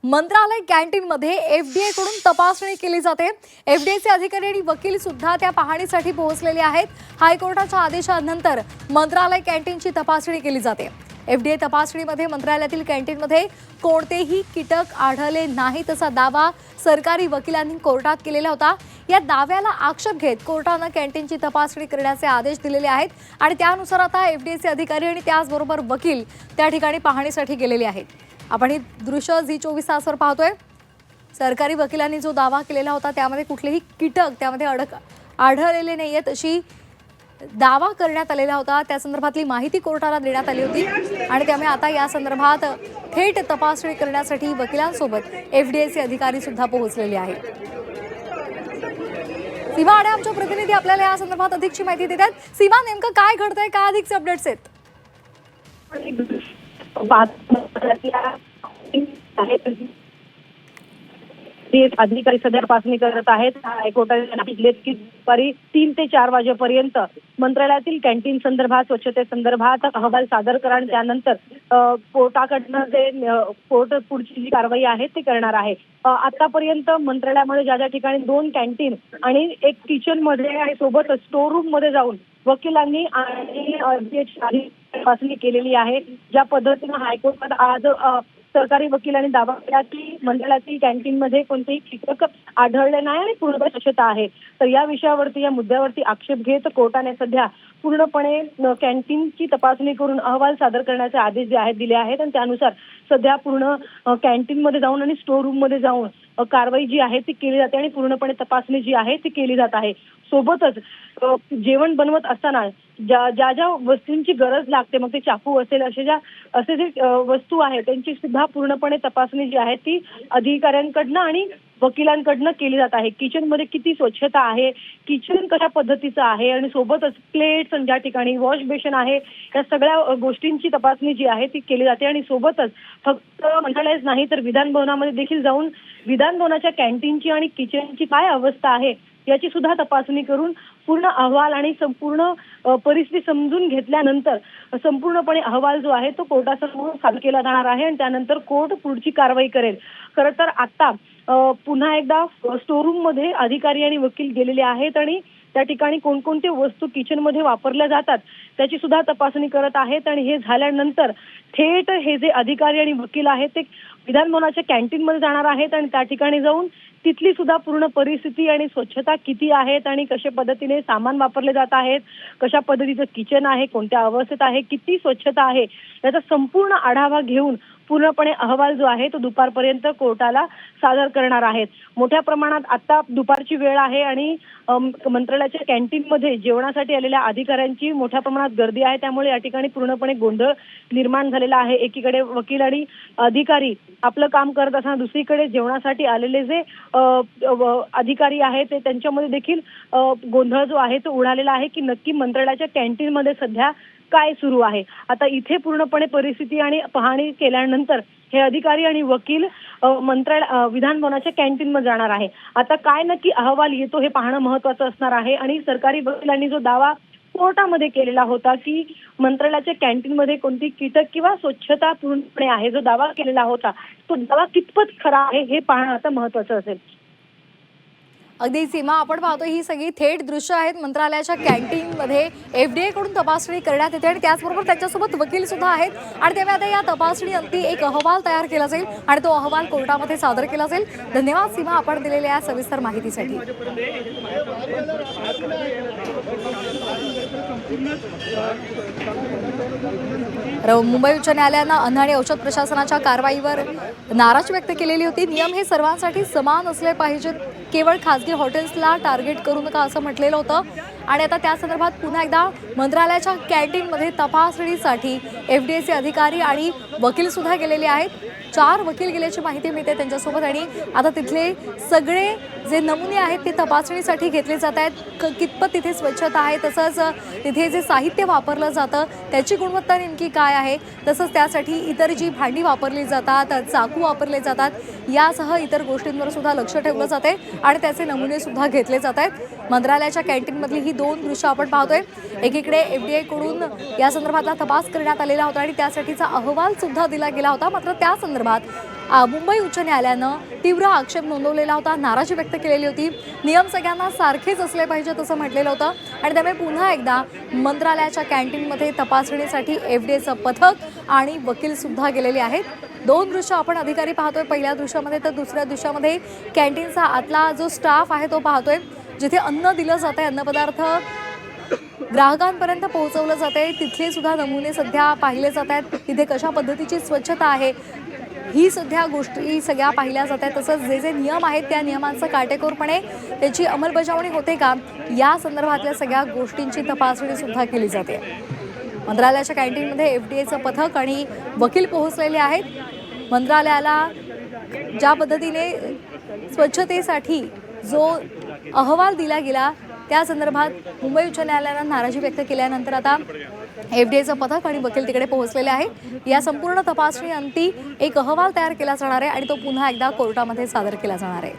मंत्रालय कॅन्टीनमध्ये एफडीए कडून तपासणी केली जाते। एफडीएचे अधिकारी आणि वकील सुद्धा त्या पाहणीसाठी पोहोचलेले आहेत। हायकोर्टाच्या आदेशानंतर मंत्रालय कॅन्टीनची तपासणी केली जाते। एफडीए तपासणीमध्ये मंत्रालयातील कॅन्टीनमध्ये कोणतेही कीटक आढळले नाहीत असा दावा सरकारी वकिलांनी कोर्टात केलेला होता। या दाव्याला आक्षेप घेत कोर्टाने कॅन्टीनची तपासणी करण्याचे आदेश दिलेले आहेत आणि त्यानुसार आता एफडीएचे अधिकारी आणि त्याचबरोबर वकील त्या ठिकाणी पाहणीसाठी गेलेले आहेत। आपण ही दृश्य झी24 तासवर पाहतोय। सरकारी वकिलांनी जो दावा केलेला होता त्यामध्ये कुठलेही कीटक त्यामध्ये आढळलेले नाहीयेत अशी दावा करण्यात आलेला होता। त्या संदर्भातली माहिती कोर्टाला देण्यात आली होती आणि त्यामुळे आता या संदर्भात थेट तपासणी करण्यासाठी वकिलांसोबत एफडीएचे अधिकारी सुद्धा पोहोचलेले आहेत। सीमा आणि आमचे प्रतिनिधी आपल्याला या संदर्भात अधिकची माहिती देतात। सीमा, नेमकं काय घडतंय, काय अधिकचे अपडेट्स आहेत? अधिकारी सध्या तपासणी करत आहेत। हायकोर्टाने सांगितले की दुपारी 3 ते 4 वाजेपर्यंत मंत्रालयातील कॅन्टीन संदर्भात स्वच्छतेसंदर्भात अहवाल सादर करा आणि त्यानंतर कोर्टाकडनं जे कोर्ट पुढची जी कारवाई आहे ती करणार आहे। आतापर्यंत मंत्रालयामध्ये ज्या ज्या ठिकाणी 2 कॅन्टीन आणि एक किचन मध्ये आणि सोबत स्टोर रूम मध्ये जाऊन वकिलांनी आणि तपासणी केलेली आहे। ज्या पद्धतीने हायकोर्टात आज सरकारी वकिलांनी दावा केला की मंत्रालयातील कॅन्टीनमध्ये कोणतेही कीटक आढळले नाही आणि पूर्ण स्वच्छता आहे। तर या विषयावरती, या मुद्द्यावरती आक्षेप घेत कोर्टाने सध्या पूर्णपणे कॅन्टीनची तपासणी करून अहवाल सादर करण्याचे आदेश जे आहेत दिले आहेत आणि त्यानुसार सध्या पूर्ण कॅन्टीनमध्ये जाऊन आणि स्टोर रूम मध्ये जाऊन कारवाई जी आहे ती केली जाते आणि पूर्णपणे तपासणी जी आहे ती केली जात आहे। सोबतच जेवण बनवत असताना ज्या ज्या वस्तूंची गरज लागते, मग ते चाकू असेल असे जे वस्तू आहेत त्यांची सुद्धा पूर्णपणे तपासणी जी आहे ती अधिकाऱ्यांकडनं आणि वकिलांकडनं केली जात आहे। किचन मध्ये किती स्वच्छता आहे, किचन कशा पद्धतीचं आहे आणि सोबतच प्लेट्स ज्या ठिकाणी वॉश बेसिन आहे या सगळ्या गोष्टींची तपासणी जी आहे ती केली जाते आणि सोबतच फक्त मंत्रालयच नाही तर विधान भवनामध्ये देखील जाऊन विधान भवनाच्या कॅन्टीनची आणि किचनची काय अवस्था आहे याची सुद्धा तपासणी करून पूर्ण अहवाल आणि संपूर्ण परिस्थिती समजून घेतल्यानंतर संपूर्णपणे अहवाल जो आहे तो कोर्टासमोर सादर केला जाणार आहे आणि त्यानंतर कोर्ट पुढची कारवाई करेल। खरं तर आता पुन्हा एकदा स्टोर रूम मध्ये अधिकारी आणि वकील गेलेले आहेत आणि त्या ठिकाणी कोणकोणते वस्तू किचन मध्ये वापरल्या जातात त्याची सुद्धा तपासणी करत आहेत आणि हे झाल्यानंतर थेट हे जे अधिकारी आणि वकील आहेत ते विधान भवनाच्या कॅन्टीन मध्ये जाणार आहेत आणि त्या ठिकाणी जाऊन तिथली सुद्धा पूर्ण परिस्थिती आणि स्वच्छता किती आहेत आणि कशा पद्धतीने सामान वापरले जात आहेत, कशा पद्धतीचं किचन आहे, कोणत्या अवस्थेत आहे, किती स्वच्छता आहे याचा संपूर्ण आढावा घेऊन पूर्णपणे अहवाल जो आहे तो दुपारपर्यंत कोर्टाला सादर करणार आहेत। मोठ्या प्रमाणात आता दुपारची वेळ आहे आणि मंत्रालयाच्या कॅन्टीनमध्ये जेवणासाठी आलेल्या अधिकाऱ्यांची मोठ्या प्रमाणात गर्दी आहे, त्यामुळे या ठिकाणी पूर्णपणे गोंधळ निर्माण झालेला आहे। एकीकडे वकील आणि अधिकारी आपलं काम करत असताना दुसरीकडे जेवणासाठी आलेले जे अधिकारी आहेत ते त्यांच्यामध्ये देखील गोंधळ जो आहे तो उडालेला आहे की नक्की मंत्रालयाच्या कॅन्टीनमध्ये सध्या काय सुरू आहे। आता इथे पूर्णपणे परिस्थिती आणि पाहणी केल्यानंतर हे अधिकारी आणि वकील विधान भवनाच्या कॅन्टीन मध्ये जाणार आहे। आता काय नक्की अहवाल येतो हे पाहणं महत्त्वाचं असणार आहे आणि सरकारी वकिलांनी जो दावा कोर्टामध्ये केलेला होता की मंत्रालयाच्या कॅन्टीनमध्ये कोणती कीटक किंवा स्वच्छता पूर्णपणे आहे, जो दावा केलेला होता तो दावा कितपत खरा आहे हे पाहणं आता महत्त्वाचं असेल। अगदी सीमा, आपण पाहतो ही सगळी थेट दृश्य आहेत। मंत्रालयाच्या कॅन्टीनमध्ये एफडीए कडून तपासणी करण्यात येते आणि त्याचबरोबर त्यांच्यासोबत वकील सुद्धा आहेत आणि त्यामुळे आता या तपासणीअंती एक अहवाल तयार केला जाईल आणि तो अहवाल कोर्टामध्ये सादर केला जाईल। धन्यवाद सीमा, आपण दिलेल्या या सविस्तर माहितीसाठी। मुंबई उच्च न्यायालयानं अन्न आणि औषध प्रशासनाच्या कारवाईवर नाराजी व्यक्त केलेली होती। नियम हे सर्वांसाठी समान असले पाहिजेत, केवळ खासगी हॉटेल्सला टार्गेट करू नका असं म्हटलेलं होतं आणि आता त्या संदर्भात पुन्हा एकदा मंत्रालयाच्या कॅन्टीनमध्ये तपासणीसाठी एफडीएचे अधिकारी आणि वकील सुद्धा गेलेले आहेत। 4 वकील गेल्याची माहिती मिळते त्यांच्यासोबत आणि आता तिथले सगळे जे नमुने आहेत ते तपासणीसाठी घेतले जात आहेत। कितपत तिथे स्वच्छता आहे, तसंच तिथे जे साहित्य वापरलं जातं त्याची गुणवत्ता नेमकी काय आहे, तसंच त्यासाठी इतर जी भांडी वापरली जातात, चाकू वापरले जातात यासह इतर गोष्टींवर सुद्धा लक्ष ठेवलं जाते आणि त्याचे नमुने सुद्धा घेतले जात आहेत। मंत्रालयाच्या कॅन्टीनमधली ही दोन दृश्य आपण पाहतोय. एकीकडे FDA कडून या संदर्भातला तपास करण्यात आलेला होता आणि त्यासाठीचा अहवाल सुद्धा दिला गेला होता. मात्र त्या संदर्भात मुंबई उच्च न्यायालयानं तीव्र आक्षेप नोंदवलेला होता, नाराजी व्यक्त केलेली होती. नियम सगळ्यांना सारखेच असले पाहिजेत असं म्हटलेलं होतं आणि त्यामुळे पुन्हा एकदा मंत्रालयाच्या कॅन्टीनमध्ये तपासणीसाठी FDAचं पथक आणि वकील सुद्धा गेलेले आहेत. दोन दृश्य आपण अधिकारी पाहतोय पहिल्या दृश्यामध्ये, तर दुसऱ्या दृश्यामध्ये कॅन्टीनचा आतला जो स्टाफ आहे तो पाहतोय, जिथे अन्न दिलं जात आहे, अन्नपदार्थ ग्राहकांपर्यंत पोहोचवलं जात आहे. तिथले सुद्धा नमुने सध्या पाहिले जात आहेत. तिथे कशा पद्धतीची स्वच्छता आहे ही सध्या गोष्टी सगळ्या पाहिल्या जात आहेत. तसंच जे जे नियम आहेत त्या नियमांचं काटेकोरपणे त्याची अंमलबजावणी होते का या संदर्भातल्या सगळ्या गोष्टींची तपासणी सुद्धा केली जाते. मंत्रालयाच्या कॅन्टीनमध्ये FDAचं पथक आणि वकील पोहोचलेले आहेत. मंत्रालयाला ज्या पद्धतीने स्वच्छतेसाठी जो अहवाल दिला गेला त्या संदर्भात मुंबई उच्च न्यायालयानं नाराजी व्यक्त केल्यानंतर आता FDAचं पथक आणि वकील तिकडे पोहोचलेले आहेत. या संपूर्ण तपासणी अंती एक अहवाल तयार केला जाणार आहे आणि तो पुन्हा एकदा कोर्टामध्ये सादर केला जाणार आहे.